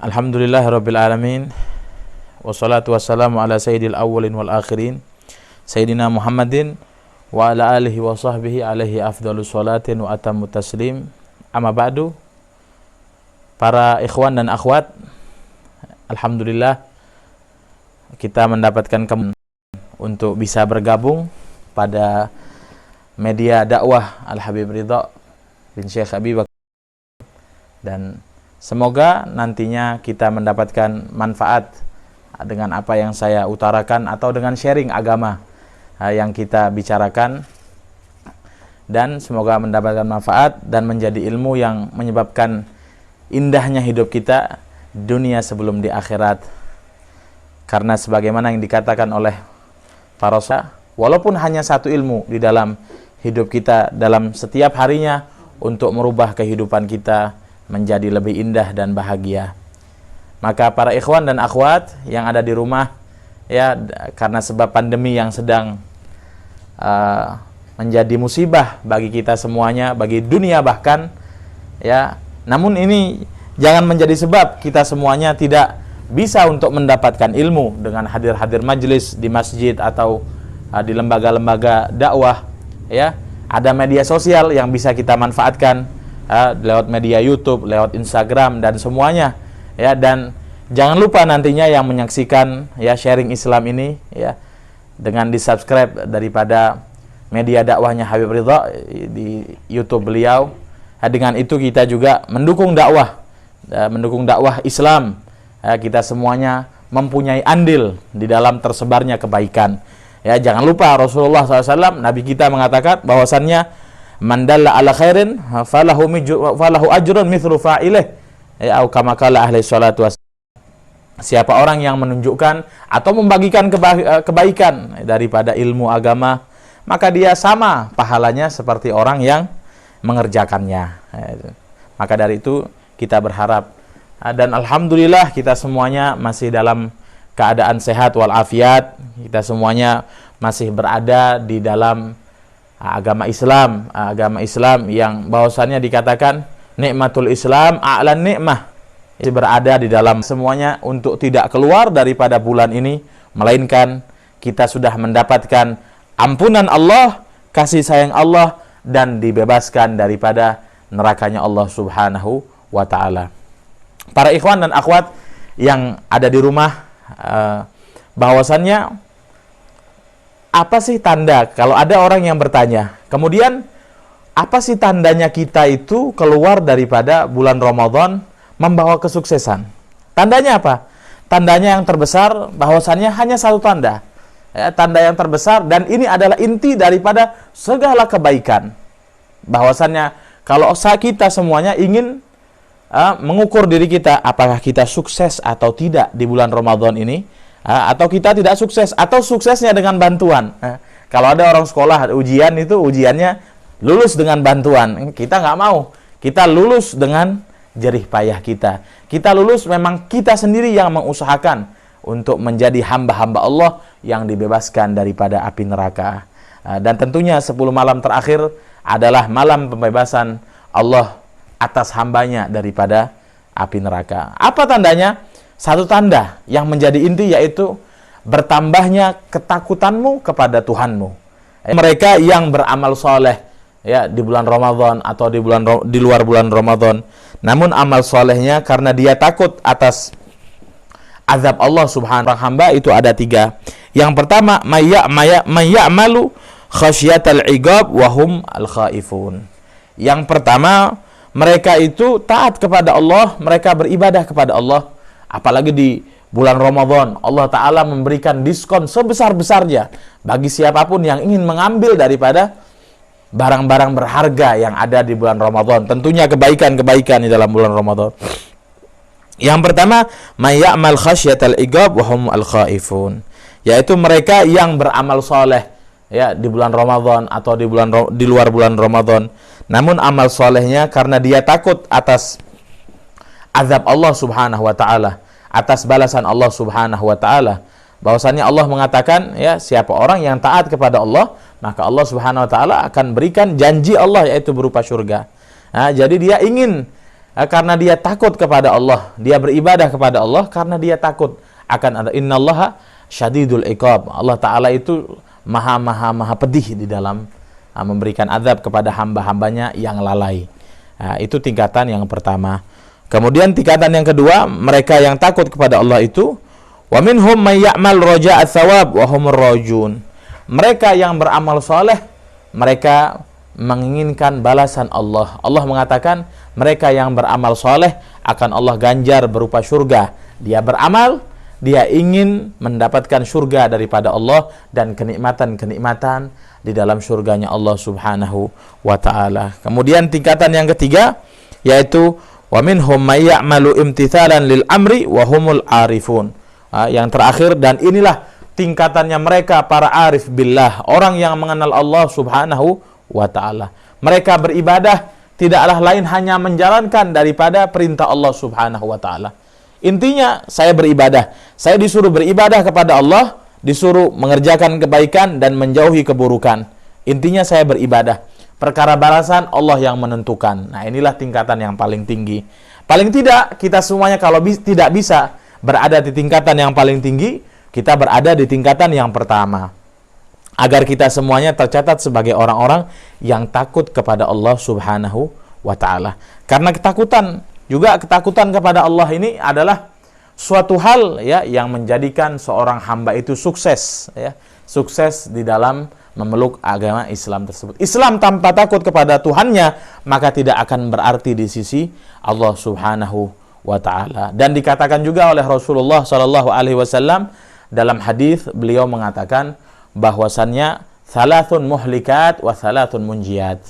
Alhamdulillahirabbil alamin. Wassalatu wassalamu ala sayyidil awwalin wal akhirin. Sayyidina Muhammadin wa ala alihi wa sahbihi alaihi afdhalus sholatin wa atammu taslim. Amma ba'du. Para ikhwan dan akhwat, alhamdulillah kita mendapatkan untuk bisa bergabung pada media dakwah Al-Habib Ridha bin Syekh Habib, dan semoga nantinya kita mendapatkan manfaat dengan apa yang saya utarakan atau dengan sharing agama yang kita bicarakan, dan semoga mendapatkan manfaat dan menjadi ilmu yang menyebabkan indahnya hidup kita dunia sebelum di akhirat. Karena sebagaimana yang dikatakan oleh para sahabat, walaupun hanya satu ilmu di dalam hidup kita dalam setiap harinya untuk merubah kehidupan kita menjadi lebih indah dan bahagia. Maka para ikhwan dan akhwat yang ada di rumah, ya, karena sebab pandemi yang sedang menjadi musibah bagi kita semuanya, bagi dunia bahkan, ya. Namun ini jangan menjadi sebab kita semuanya tidak bisa untuk mendapatkan ilmu dengan hadir-hadir majelis di masjid atau di lembaga-lembaga dakwah, ya. Ada media sosial yang bisa kita manfaatkan, lewat media YouTube, lewat Instagram dan semuanya, ya. Dan jangan lupa nantinya yang menyaksikan, ya, sharing Islam ini, ya, dengan di-subscribe daripada media dakwahnya Habib Ridha di YouTube beliau. Dengan itu kita juga mendukung dakwah Islam. Kita semuanya mempunyai andil di dalam tersebarnya kebaikan. Ya, jangan lupa Rasulullah SAW, Nabi kita mengatakan bahwasannya man dalla ala khairin falahu ajrun mithlu fa'ilih, ya, atau kama qala ahli salatu wassalam. Siapa orang yang menunjukkan atau membagikan kebaikan daripada ilmu agama, maka dia sama pahalanya seperti orang yang mengerjakannya. Maka dari itu kita berharap, dan alhamdulillah kita semuanya masih dalam keadaan sehat walafiat. Kita semuanya masih berada di dalam agama Islam yang bahwasannya dikatakan nikmatul Islam a'lan nikmah, berada di dalam semuanya untuk tidak keluar daripada bulan ini, melainkan kita sudah mendapatkan ampunan Allah, kasih sayang Allah, dan dibebaskan daripada nerakanya Allah Subhanahu wa ta'ala. Para ikhwan dan akhwat yang ada di rumah, bahwasannya apa sih tanda, kalau ada orang yang bertanya, kemudian apa sih tandanya kita itu keluar daripada bulan Ramadan membawa kesuksesan? Tandanya apa? Tandanya yang terbesar, bahwasannya hanya satu tanda, ya, tanda yang terbesar, dan ini adalah inti daripada segala kebaikan. Bahwasannya kalau kita semuanya ingin mengukur diri kita, apakah kita sukses atau tidak di bulan Ramadan ini, atau kita tidak sukses, atau suksesnya dengan bantuan. Kalau ada orang sekolah ujian itu ujiannya lulus dengan bantuan, kita nggak mau. Kita lulus dengan jerih payah kita. Kita lulus memang kita sendiri yang mengusahakan untuk menjadi hamba-hamba Allah yang dibebaskan daripada api neraka. Dan tentunya 10 malam terakhir adalah malam pembebasan Allah atas hambanya daripada api neraka. Apa tandanya? Satu tanda yang menjadi inti, yaitu bertambahnya ketakutanmu kepada Tuhanmu. Mereka yang beramal soleh, ya, di bulan Ramadan atau di luar bulan Ramadan, namun amal solehnya karena dia takut atas azab Allah Subhanahu wa ta'ala, hamba itu ada 3. Yang pertama, mayya'malu khasyatal iqab wa hum al-khaifun. Yang pertama, mereka itu taat kepada Allah, mereka beribadah kepada Allah. Apalagi di bulan Ramadan, Allah Ta'ala memberikan diskon sebesar-besarnya bagi siapapun yang ingin mengambil daripada barang-barang berharga yang ada di bulan Ramadan. Tentunya kebaikan-kebaikan di dalam bulan Ramadan. Yang pertama, mayya'mal khasyatal iqab wa hum al-khaifun, yaitu mereka yang beramal soleh, ya, di bulan Ramadan atau di luar bulan Ramadan, namun amal solehnya karena dia takut atas azab Allah Subhanahu wa ta'ala, atas balasan Allah Subhanahu wa ta'ala. Bahwasannya Allah mengatakan, ya, siapa orang yang taat kepada Allah, maka Allah Subhanahu wa ta'ala akan berikan janji Allah, yaitu berupa surga. Jadi dia ingin karena dia takut kepada Allah, dia beribadah kepada Allah karena dia takut akan ada innallaha syadidul iqab. Allah Ta'ala itu maha pedih di dalam memberikan azab kepada hamba-hambanya yang lalai. Itu tingkatan yang pertama. Kemudian tingkatan yang kedua, mereka yang takut kepada Allah itu wa minhum may ya'mal raja'a tsawab wa humur rajun. Mereka yang beramal soleh, mereka menginginkan balasan Allah. Allah mengatakan mereka yang beramal soleh akan Allah ganjar berupa surga. Dia beramal, dia ingin mendapatkan surga daripada Allah dan kenikmatan-kenikmatan di dalam surganya Allah Subhanahu wa ta'ala. Kemudian tingkatan yang ketiga, yaitu wa minhum may ya'malu imtithalan lil amri wa humul arifun. Yang terakhir, dan inilah tingkatannya mereka para arif billah, orang yang mengenal Allah Subhanahu wa ta'ala. Mereka beribadah tidaklah lain hanya menjalankan daripada perintah Allah Subhanahu wa ta'ala. Intinya saya beribadah, saya disuruh beribadah kepada Allah, disuruh mengerjakan kebaikan dan menjauhi keburukan. Intinya saya beribadah. Perkara balasan Allah yang menentukan. Nah, inilah tingkatan yang paling tinggi. Paling tidak kita semuanya kalau tidak bisa berada di tingkatan yang paling tinggi, kita berada di tingkatan yang pertama. Agar kita semuanya tercatat sebagai orang-orang yang takut kepada Allah Subhanahu wa ta'ala. Karena ketakutan kepada Allah ini adalah suatu hal ya yang menjadikan seorang hamba itu sukses ya, sukses di dalam memeluk agama Islam tersebut. Islam tanpa takut kepada Tuhannya maka tidak akan berarti di sisi Allah Subhanahu wa ta'ala. Dan dikatakan juga oleh Rasulullah sallallahu alaihi wasallam dalam hadis, beliau mengatakan bahwasannya thalathun muhlikat wa thalathun munjiyat.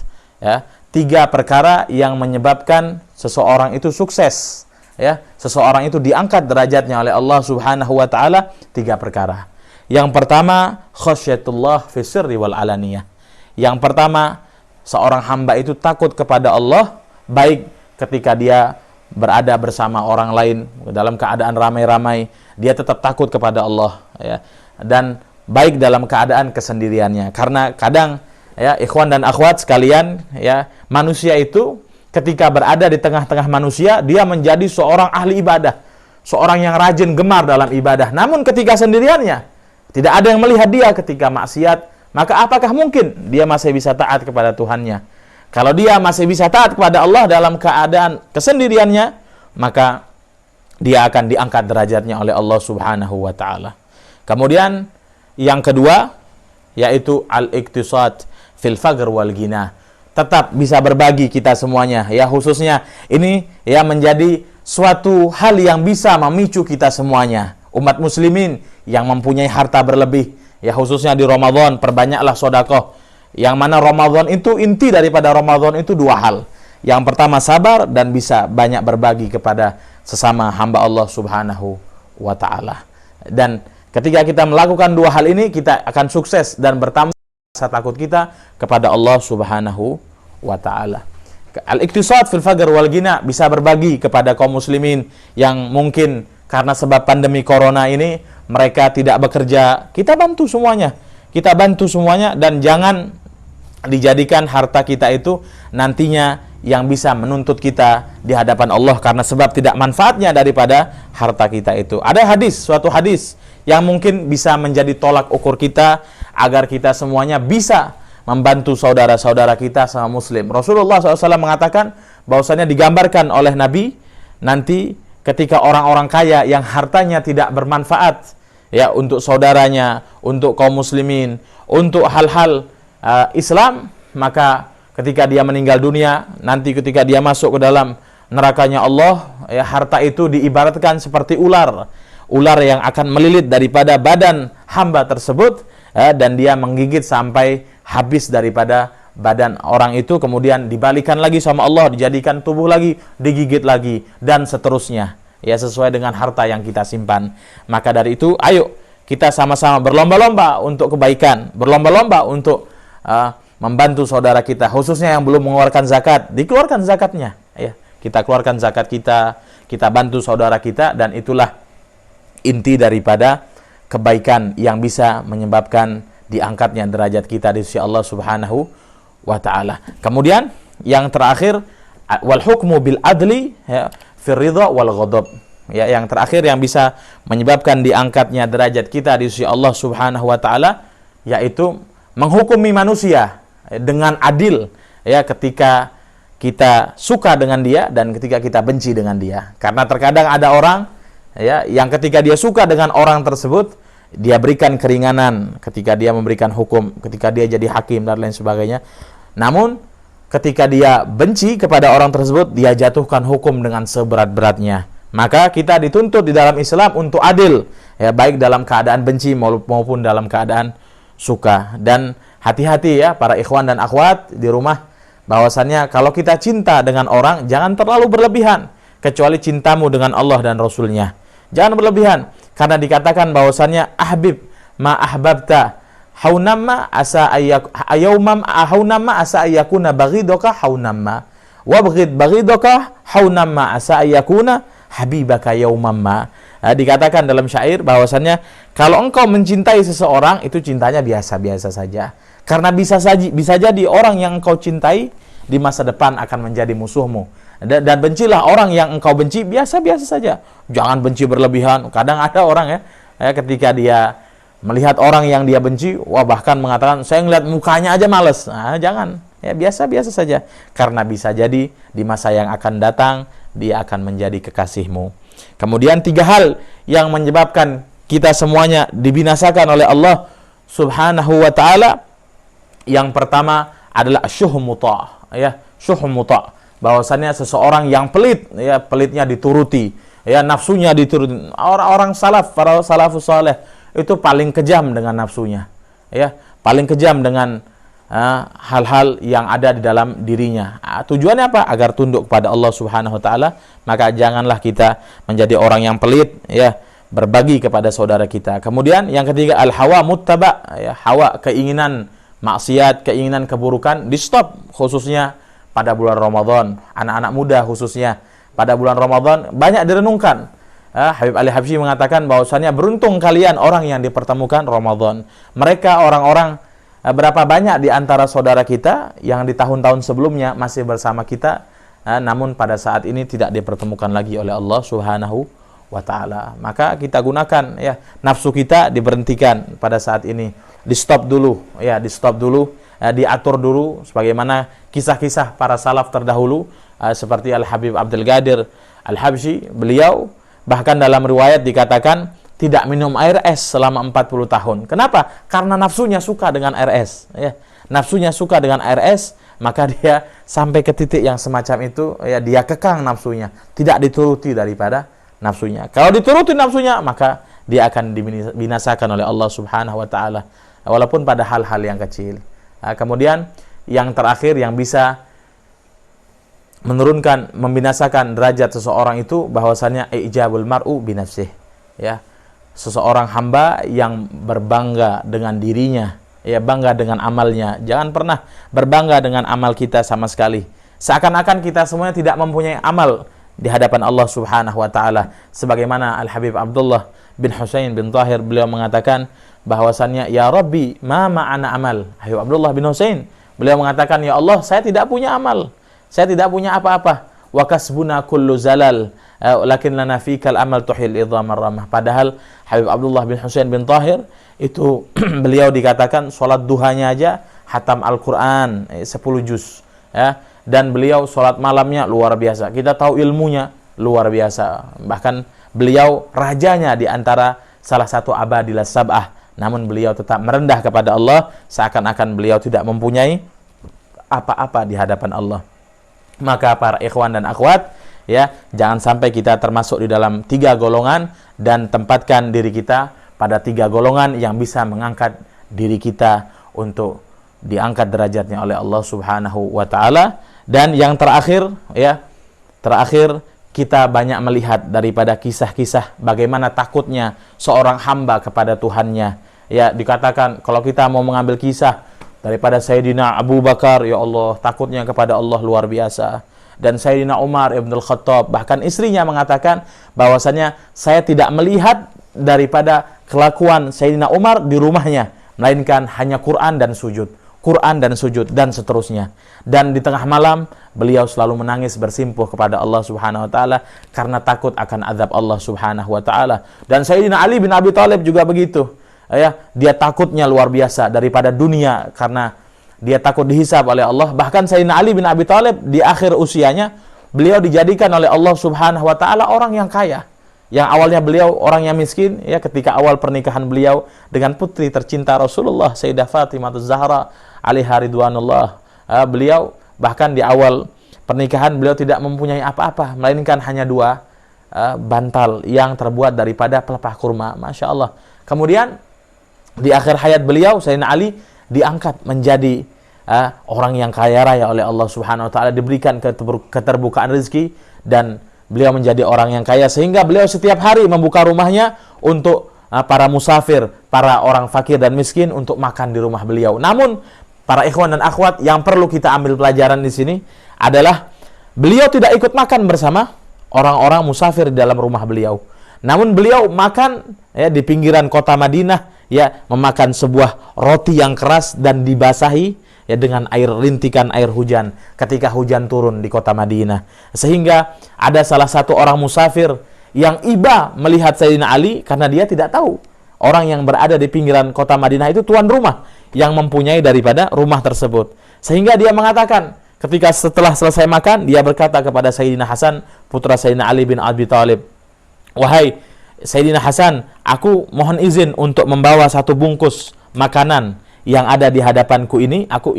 Ya, 3 perkara yang menyebabkan seseorang itu sukses, ya, seseorang itu diangkat derajatnya oleh Allah Subhanahu wa taala, 3 perkara. Yang pertama, khasyatullah fi sirri wal alaniyah. Yang pertama, seorang hamba itu takut kepada Allah baik ketika dia berada bersama orang lain dalam keadaan ramai-ramai, dia tetap takut kepada Allah ya. Dan baik dalam keadaan kesendiriannya. Karena kadang ya ikhwan dan akhwat sekalian ya, manusia itu ketika berada di tengah-tengah manusia dia menjadi seorang ahli ibadah, seorang yang rajin gemar dalam ibadah. Namun ketika sendiriannya tidak ada yang melihat dia ketika maksiat, maka apakah mungkin dia masih bisa taat kepada Tuhannya? Kalau dia masih bisa taat kepada Allah dalam keadaan kesendiriannya, maka dia akan diangkat derajatnya oleh Allah Subhanahu wa taala. Kemudian yang kedua yaitu al-iktisad fil faqr wal ghina. Tetap bisa berbagi kita semuanya ya, khususnya ini ya menjadi suatu hal yang bisa memicu kita semuanya umat muslimin yang mempunyai harta berlebih ya, khususnya di Ramadan perbanyaklah sedekah. Yang mana Ramadan itu inti daripada Ramadan itu 2 hal. Yang pertama sabar dan bisa banyak berbagi kepada sesama hamba Allah Subhanahu wa taala. Dan ketika kita melakukan 2 hal ini, kita akan sukses dan bertambah rasa takut kita kepada Allah Subhanahu wa taala. Al-iktisad fil faqr wal ghina, bisa berbagi kepada kaum muslimin yang mungkin karena sebab pandemi corona ini mereka tidak bekerja. Kita bantu semuanya. Kita bantu semuanya dan jangan dijadikan harta kita itu nantinya yang bisa menuntut kita di hadapan Allah karena sebab tidak manfaatnya daripada harta kita itu. Ada suatu hadis yang mungkin bisa menjadi tolak ukur kita agar kita semuanya bisa membantu saudara-saudara kita sama muslim. Rasulullah SAW mengatakan bahwasanya digambarkan oleh Nabi nanti ketika orang-orang kaya yang hartanya tidak bermanfaat ya untuk saudaranya, untuk kaum muslimin, untuk hal-hal Islam, maka ketika dia meninggal dunia, nanti ketika dia masuk ke dalam nerakanya Allah, ya, harta itu diibaratkan seperti ular yang akan melilit daripada badan hamba tersebut ya, dan dia menggigit sampai habis daripada badan orang itu, kemudian dibalikan lagi sama Allah, dijadikan tubuh lagi, digigit lagi, dan seterusnya ya, sesuai dengan harta yang kita simpan. Maka dari itu, ayo kita sama-sama berlomba-lomba untuk kebaikan, berlomba-lomba untuk membantu saudara kita, khususnya yang belum mengeluarkan zakat, dikeluarkan zakatnya ya. Kita keluarkan zakat kita bantu saudara kita, dan itulah inti daripada kebaikan yang bisa menyebabkan diangkatnya derajat kita di sisi Allah Subhanahu wa taala. Kemudian yang terakhir, wal hukmu bil adli ya fir ridha wal ghadab. Ya, yang terakhir yang bisa menyebabkan diangkatnya derajat kita di sisi Allah Subhanahu wa taala yaitu menghukumi manusia dengan adil ya ketika kita suka dengan dia dan ketika kita benci dengan dia. Karena terkadang ada orang ya yang ketika dia suka dengan orang tersebut dia berikan keringanan ketika dia memberikan hukum, ketika dia jadi hakim dan lain sebagainya. Namun ketika dia benci kepada orang tersebut, dia jatuhkan hukum dengan seberat-beratnya. Maka kita dituntut di dalam Islam untuk adil, ya, baik dalam keadaan benci maupun dalam keadaan suka. Dan hati-hati ya para ikhwan dan akhwat di rumah, bahwasannya kalau kita cinta dengan orang, jangan terlalu berlebihan, kecuali cintamu dengan Allah dan Rasulnya. Jangan berlebihan, karena dikatakan bahwasannya ahbib ma ahbabta haunamma asa ayyakuna baghidoka haunamma wabghid baghidoka haunamma asa ayyakuna habibaka yaumamma. Dikatakan dalam syair bahwasannya kalau engkau mencintai seseorang itu cintanya biasa-biasa saja, karena bisa jadi orang yang engkau cintai di masa depan akan menjadi musuhmu. Dan bencilah orang yang engkau benci biasa-biasa saja, jangan benci berlebihan. Kadang ada orang ya ketika dia melihat orang yang dia benci, wah bahkan mengatakan saya ngeliat mukanya aja males. Nah, jangan, ya biasa-biasa saja, karena bisa jadi di masa yang akan datang dia akan menjadi kekasihmu. Kemudian 3 hal yang menyebabkan kita semuanya dibinasakan oleh Allah Subhanahu wa taala. Yang pertama adalah syuh muta', ya, syuh muta', bahwasannya seseorang yang pelit, ya, pelitnya dituruti, ya, nafsunya dituruti. Orang-orang salaf, para salafus saleh itu paling kejam dengan nafsunya, ya, paling kejam dengan hal-hal yang ada di dalam dirinya. Tujuannya apa? Agar tunduk kepada Allah Subhanahu wa taala. Maka janganlah kita menjadi orang yang pelit, ya, berbagi kepada saudara kita. Kemudian yang ketiga al-hawa muttaba, ya, hawa, keinginan maksiat, keinginan keburukan di stop, khususnya pada bulan Ramadan. Anak-anak muda khususnya pada bulan Ramadan banyak direnungkan. Habib Ali Habsyi mengatakan bahwasannya beruntung kalian orang yang dipertemukan Ramadan. Mereka orang-orang, berapa banyak di antara saudara kita yang di tahun-tahun sebelumnya masih bersama kita, namun pada saat ini tidak dipertemukan lagi oleh Allah Subhanahu wa taala. Maka kita gunakan, ya, nafsu kita diberhentikan pada saat ini. Di stop dulu, ya, di stop dulu, diatur dulu sebagaimana kisah-kisah para salaf terdahulu, seperti Al-Habib Abdul Qadir Al-Habsyi. Beliau bahkan dalam riwayat dikatakan tidak minum air es selama 40 tahun. Kenapa? Karena nafsunya suka dengan air es, ya. Nafsunya suka dengan air es, maka dia sampai ke titik yang semacam itu, ya, dia kekang nafsunya, tidak dituruti daripada nafsunya. Kalau dituruti nafsunya, maka dia akan dibinasakan oleh Allah Subhanahu wa taala, walaupun pada hal-hal yang kecil. Kemudian yang terakhir yang bisa menurunkan, membinasakan derajat seseorang itu bahwasannya ijabul mar'u binafsih, ya. Seseorang hamba yang berbangga dengan dirinya, ya, bangga dengan amalnya. Jangan pernah berbangga dengan amal kita sama sekali. Seakan-akan kita semuanya tidak mempunyai amal di hadapan Allah Subhanahu wa taala. Sebagaimana Al-Habib Abdullah bin Husain bin Tahir, beliau mengatakan bahwasannya ya Rabbi ma ma'ana amal. Habib Abdullah bin Husain, beliau mengatakan, ya Allah, saya tidak punya amal. Saya tidak punya apa-apa. Wa kasbuna kullu zalal lakin lana fikal amal tuhil idhamar ramah. Padahal Habib Abdullah bin Husain bin Tahir itu beliau dikatakan sholat duhanya aja hatam Al-Quran 10 juz, ya. Dan beliau sholat malamnya luar biasa. Kita tahu ilmunya luar biasa. Bahkan beliau rajanya di antara salah satu abadilah sab'ah. Namun beliau tetap merendah kepada Allah, seakan-akan beliau tidak mempunyai apa-apa di hadapan Allah. Maka para ikhwan dan akhwat, ya, jangan sampai kita termasuk di dalam 3 golongan, dan tempatkan diri kita pada 3 golongan yang bisa mengangkat diri kita untuk diangkat derajatnya oleh Allah Subhanahu wa taala. Dan yang terakhir, ya, terakhir kita banyak melihat daripada kisah-kisah bagaimana takutnya seorang hamba kepada Tuhannya. Ya, dikatakan kalau kita mau mengambil kisah daripada Sayyidina Abu Bakar, ya Allah, takutnya kepada Allah luar biasa. Dan Sayyidina Umar ibn al-Khattab, bahkan istrinya mengatakan bahwasannya saya tidak melihat daripada kelakuan Sayyidina Umar di rumahnya, melainkan hanya Quran dan sujud. Quran dan sujud dan seterusnya. Dan di tengah malam beliau selalu menangis bersimpuh kepada Allah Subhanahu wa taala karena takut akan azab Allah Subhanahu wa taala. Dan Sayyidina Ali bin Abi Thalib juga begitu. Ya, dia takutnya luar biasa daripada dunia karena dia takut dihisab oleh Allah. Bahkan Sayyidina Ali bin Abi Thalib di akhir usianya beliau dijadikan oleh Allah Subhanahu wa taala orang yang kaya. Yang awalnya beliau orang yang miskin, ya, ketika awal pernikahan beliau dengan putri tercinta Rasulullah Sayyidah Fatimah Az-Zahra alaiha ridwanullah, beliau bahkan di awal pernikahan beliau tidak mempunyai apa-apa melainkan hanya 2 bantal yang terbuat daripada pelepah kurma, Masya Allah. Kemudian di akhir hayat beliau Sayyidina Ali diangkat menjadi orang yang kaya raya oleh Allah Subhanahu wa taala, diberikan keterbukaan rezeki dan beliau menjadi orang yang kaya sehingga beliau setiap hari membuka rumahnya untuk para musafir, para orang fakir dan miskin untuk makan di rumah beliau. Namun para ikhwan dan akhwat, yang perlu kita ambil pelajaran di sini adalah beliau tidak ikut makan bersama orang-orang musafir di dalam rumah beliau. Namun beliau makan, ya, di pinggiran kota Madinah, ya, memakan sebuah roti yang keras dan dibasahi, ya, dengan rintikan air hujan ketika hujan turun di kota Madinah. Sehingga ada salah satu orang musafir yang iba melihat Sayyidina Ali karena dia tidak tahu orang yang berada di pinggiran kota Madinah itu tuan rumah yang mempunyai daripada rumah tersebut. Sehingga dia mengatakan, ketika setelah selesai makan, dia berkata kepada Sayyidina Hasan, putra Sayyidina Ali bin Abi Thalib, "Wahai Sayyidina Hasan, aku mohon izin untuk membawa 1 bungkus makanan yang ada di hadapanku ini. Aku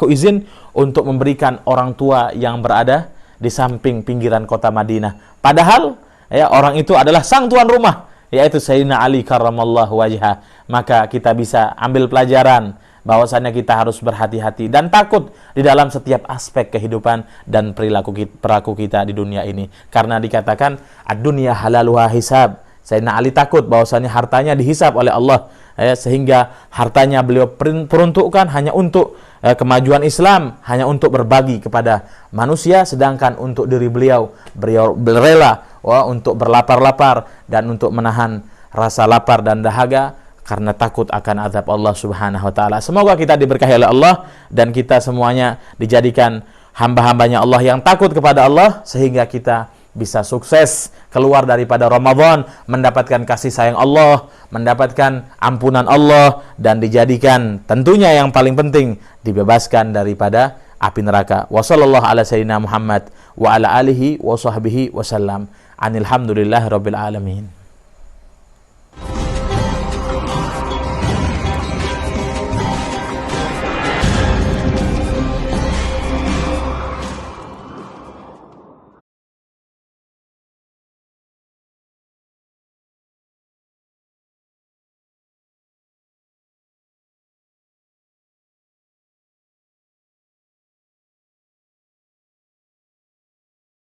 izin untuk memberikan orang tua yang berada di samping pinggiran kota Madinah." Padahal, ya, orang itu adalah sang tuan rumah, yaitu Sayyidina Ali karramallahu wajhah. Maka kita bisa ambil pelajaran bahwasannya kita harus berhati-hati dan takut di dalam setiap aspek kehidupan dan perilaku kita di dunia ini. Karena dikatakan ad-dunya halaluha hisab. Sayyidina Ali takut bahwasannya hartanya dihisab oleh Allah, ya, sehingga hartanya beliau peruntukkan hanya untuk kemajuan Islam, hanya untuk berbagi kepada manusia, sedangkan untuk diri beliau rela untuk berlapar-lapar dan untuk menahan rasa lapar dan dahaga karena takut akan azab Allah Subhanahu wa taala. Semoga kita diberkahi oleh Allah dan kita semuanya dijadikan hamba-hambanya Allah yang takut kepada Allah sehingga kita bisa sukses keluar daripada Ramadan, mendapatkan kasih sayang Allah, mendapatkan ampunan Allah, dan dijadikan tentunya yang paling penting dibebaskan daripada api neraka. Wassallallahu ala sayyidina Muhammad wa ala alihi wa sahbihi wasallam. Anilhamdulillahirabbil alamin.